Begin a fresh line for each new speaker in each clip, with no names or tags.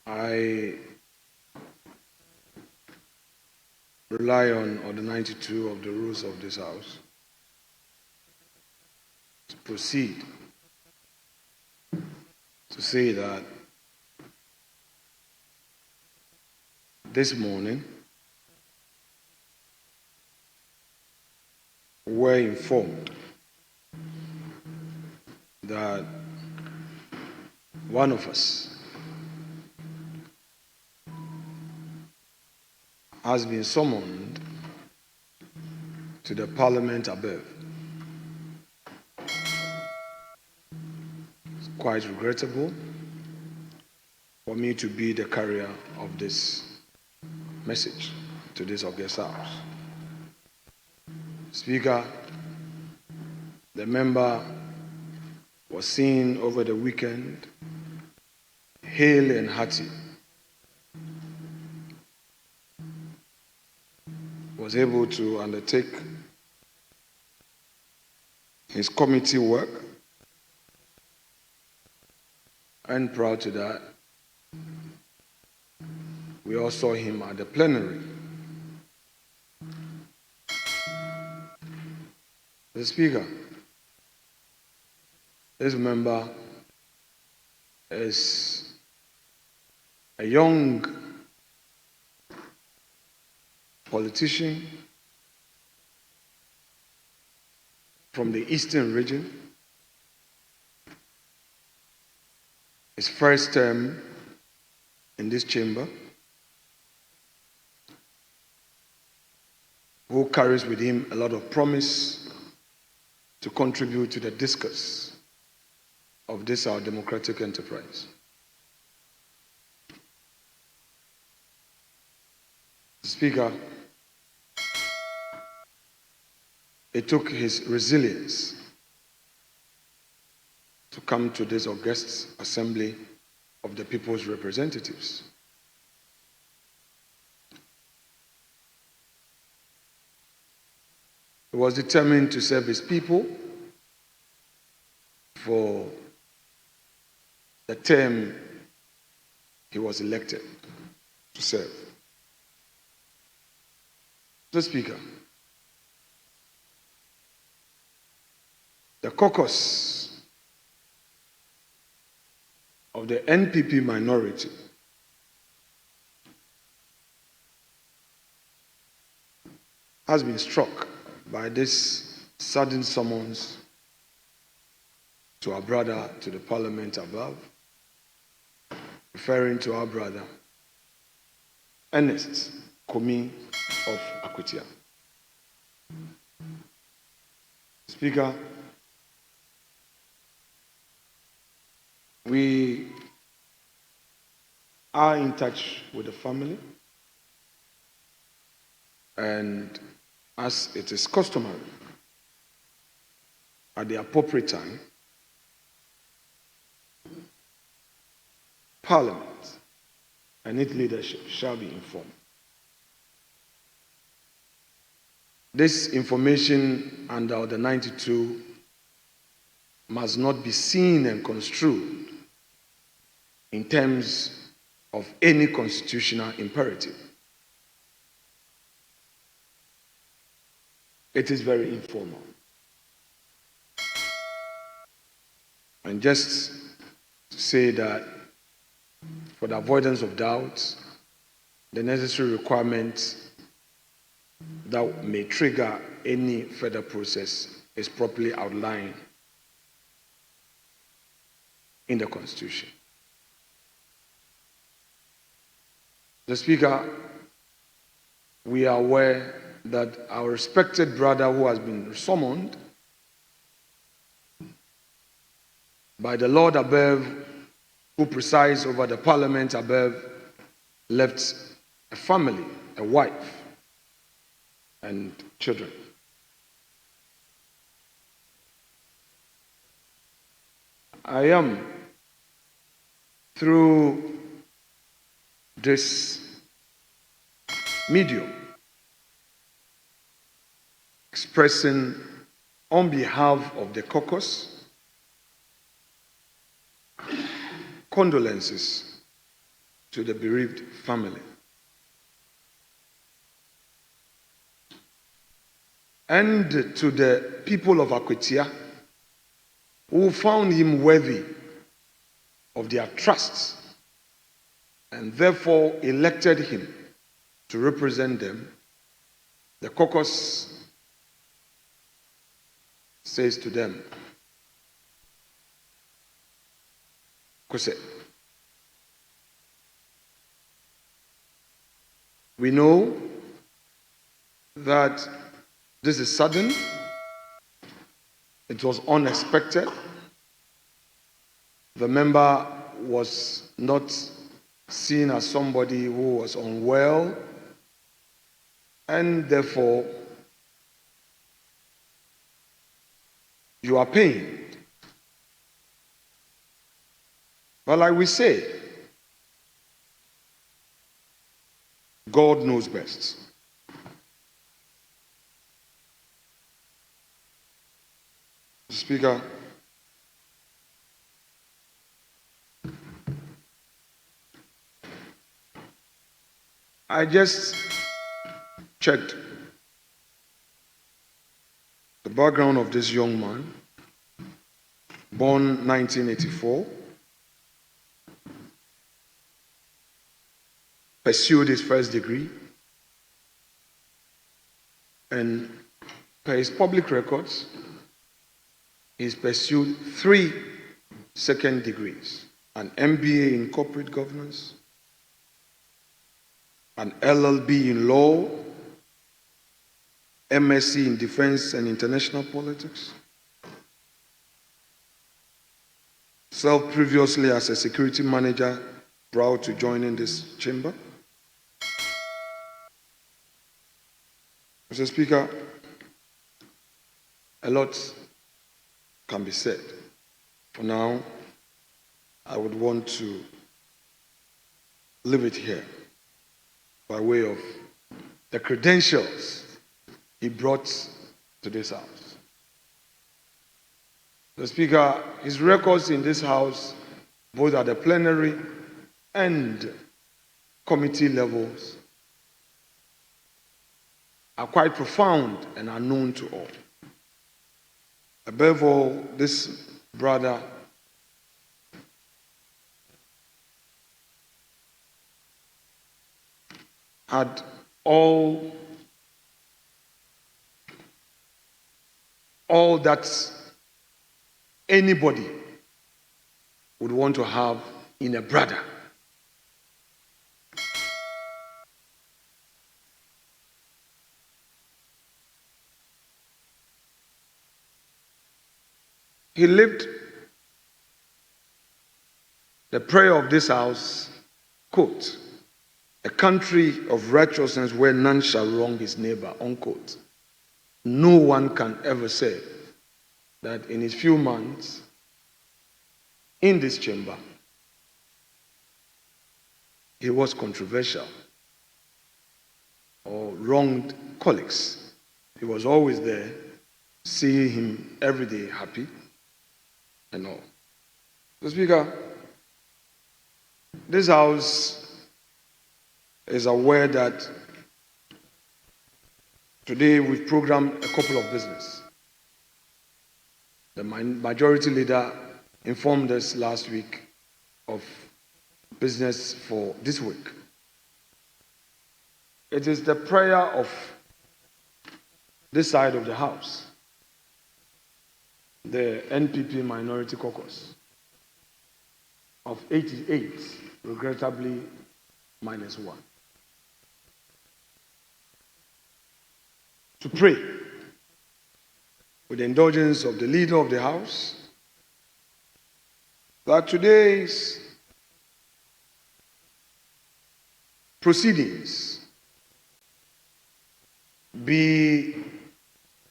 I rely on Order 92 of the rules of this House to proceed to say that this morning we're informed that one of us has been summoned to the Parliament above. It's quite regrettable for me to be the carrier of this message to this august House. Speaker, the member was seen over the weekend, hale and hearty, was able to undertake his committee work, and proud to that, we all saw him at the plenary. The Speaker, this member is a young politician from the Eastern region. His first term in this chamber, who carries with him a lot of promise to contribute to the discourse of this our democratic enterprise. Speaker, it took his resilience to come to this august assembly of the people's representatives. He was determined to serve his people for the term he was elected to serve. Mr. Speaker, the caucus of the NPP minority has been struck by this sudden summons to our brother to the Parliament above, referring to our brother Ernest Komi of Akwatia. Speaker, we are in touch with the family, and as it is customary, at the appropriate time, Parliament and its leadership shall be informed. This information under Order 92 must not be seen and construed in terms of any constitutional imperative. It is very informal. And just to say that for the avoidance of doubt, the necessary requirements that may trigger any further process is properly outlined in the Constitution. The Speaker, we are aware that our respected brother who has been summoned by the Lord above, who presides over the Parliament above, left a family, a wife, and children. I am, through this medium, expressing on behalf of the caucus condolences to the bereaved family. And to the people of Akwatia who found him worthy of their trust and therefore elected him to represent them, the caucus says to them, Kose, we know that this is sudden, it was unexpected. The member was not seen as somebody who was unwell, and therefore you are pained. But like we say, God knows best. Speaker, I just checked the background of this young man, born 1984, pursued his first degree, and per his public records, he's pursued 3 second degrees: an MBA in corporate governance, an LLB in law, MSc in defense and international politics, served previously as a security manager, proud to join in this chamber. Mr. Speaker, a lot can be said. For now, I would want to leave it here by way of the credentials he brought to this house. The Speaker, his records in this house, both at the plenary and committee levels, are quite profound and are known to all. Above all, this brother had all that anybody would want to have in a brother. He lived the prayer of this house, quote, a country of righteousness where none shall wrong his neighbor, unquote. No one can ever say that in his few months in this chamber, he was controversial or wronged colleagues. He was always there, seeing him every day happy and all. So, Speaker, this house is aware that today we've programmed a couple of business. The majority leader informed us last week of business for this week. It is the prayer of this side of the house, the NPP Minority Caucus, of 88, regrettably -1. To pray with the indulgence of the leader of the house that today's proceedings be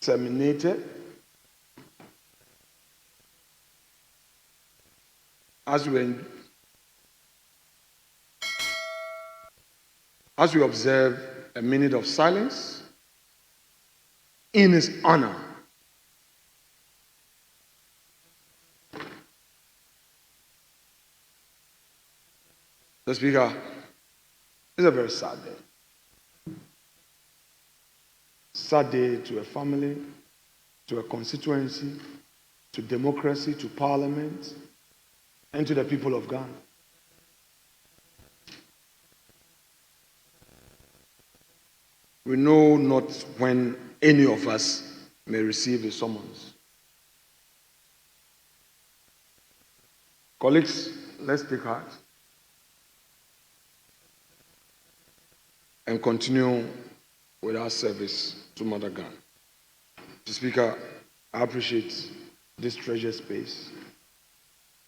terminated as we observe a minute of silence in his honor. The Speaker, it's a very sad day. Sad day to a family, to a constituency, to democracy, to parliament, and to the people of Ghana. We know not when any of us may receive a summons. Colleagues, let's take heart and continue with our service to Mother Ghana. Mr. Speaker, I appreciate this treasure space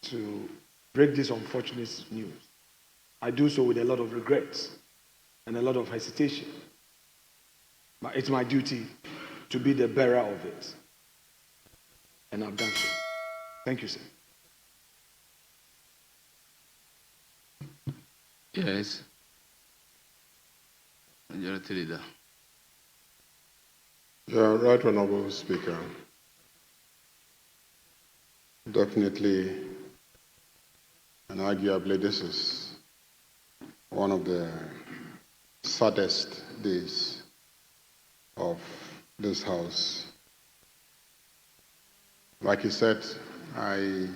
to break this unfortunate news. I do so with a lot of regrets and a lot of hesitation. But it's my duty to be the bearer of it. And I've done so. Thank you, sir.
Yes. Majority Leader.
Yeah, right, Honorable Speaker. Definitely, and arguably, this is one of the saddest days of this House. Like you said, I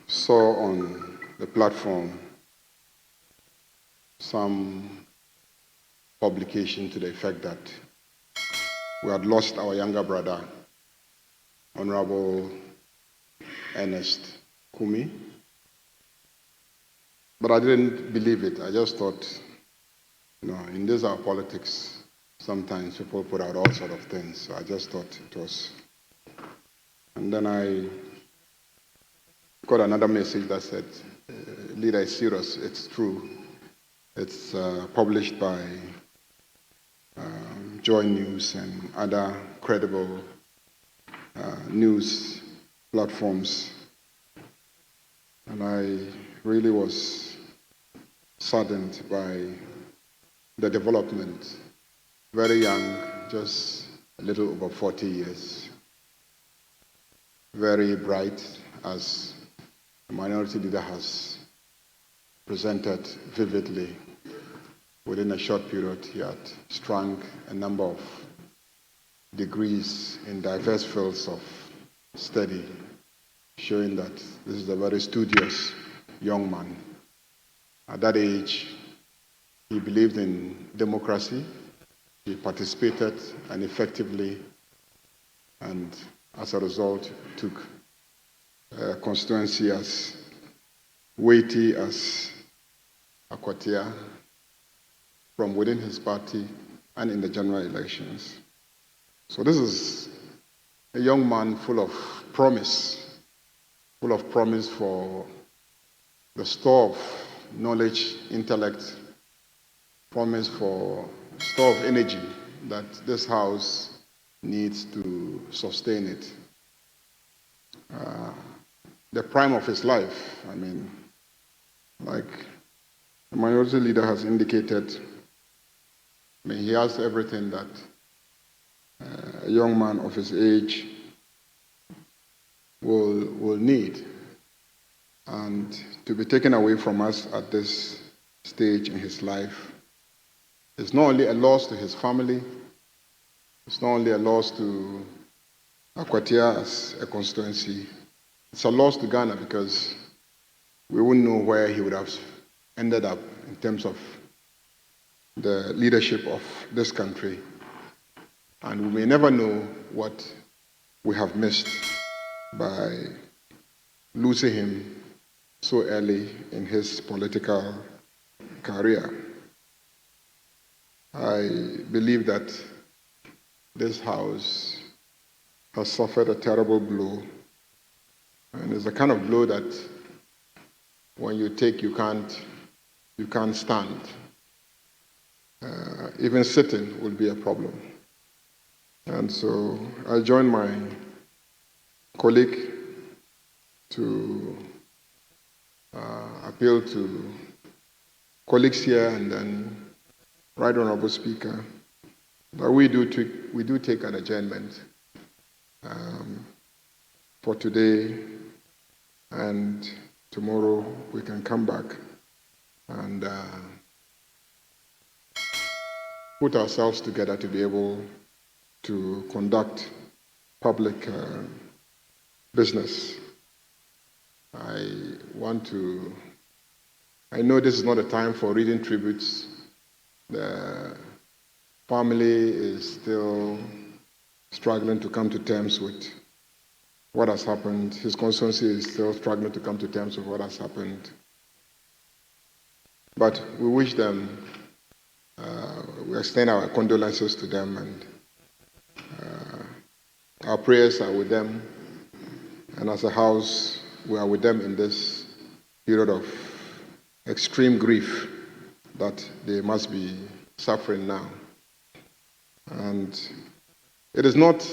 saw on the platform some publication to the effect that we had lost our younger brother, Honorable Ernest Kumi. But I didn't believe it. I just thought, in this our politics, sometimes people put out all sort of things. So I just thought it was. And then I got another message that said, Leader, is serious, it's true. It's published by Joy News and other credible news platforms. And I really was saddened by the development. Very young, just a little over 40 years. Very bright, as the Minority Leader has presented vividly. Within a short period, he had strung a number of degrees in diverse fields of study, showing that this is a very studious young man. At that age, he believed in democracy. He participated and effectively, and as a result, took a constituency as weighty as Akwatia from within his party and in the general elections. So this is a young man full of promise for the store of knowledge, intellect, promise for store of energy that this House needs to sustain it. The prime of his life, like the Minority Leader has indicated, he has everything that a young man of his age will need. And to be taken away from us at this stage in his life is not only a loss to his family, it's not only a loss to Akwatia as a constituency, it's a loss to Ghana because we wouldn't know where he would have ended up in terms of the leadership of this country. And we may never know what we have missed by losing him so early in his political career. I believe that this House has suffered a terrible blow, and it's a kind of blow that when you take, you can't stand. Even sitting will be a problem. And so I join my colleague to appeal to colleagues here and then Right Honorable Speaker that we do take an adjournment for today, and tomorrow we can come back and put ourselves together to be able to conduct public business. I know this is not a time for reading tributes. The family is still struggling to come to terms with what has happened. His constituency is still struggling to come to terms with what has happened. But we wish them, we extend our condolences to them, and our prayers are with them. And as a house, we are with them in this period of extreme grief that they must be suffering now. And it is not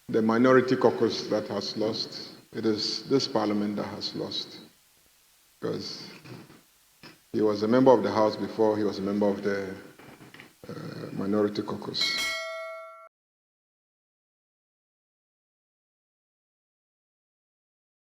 the minority caucus that has lost, it is this parliament that has lost. Because he was a member of the House before he was a member of the minority caucus.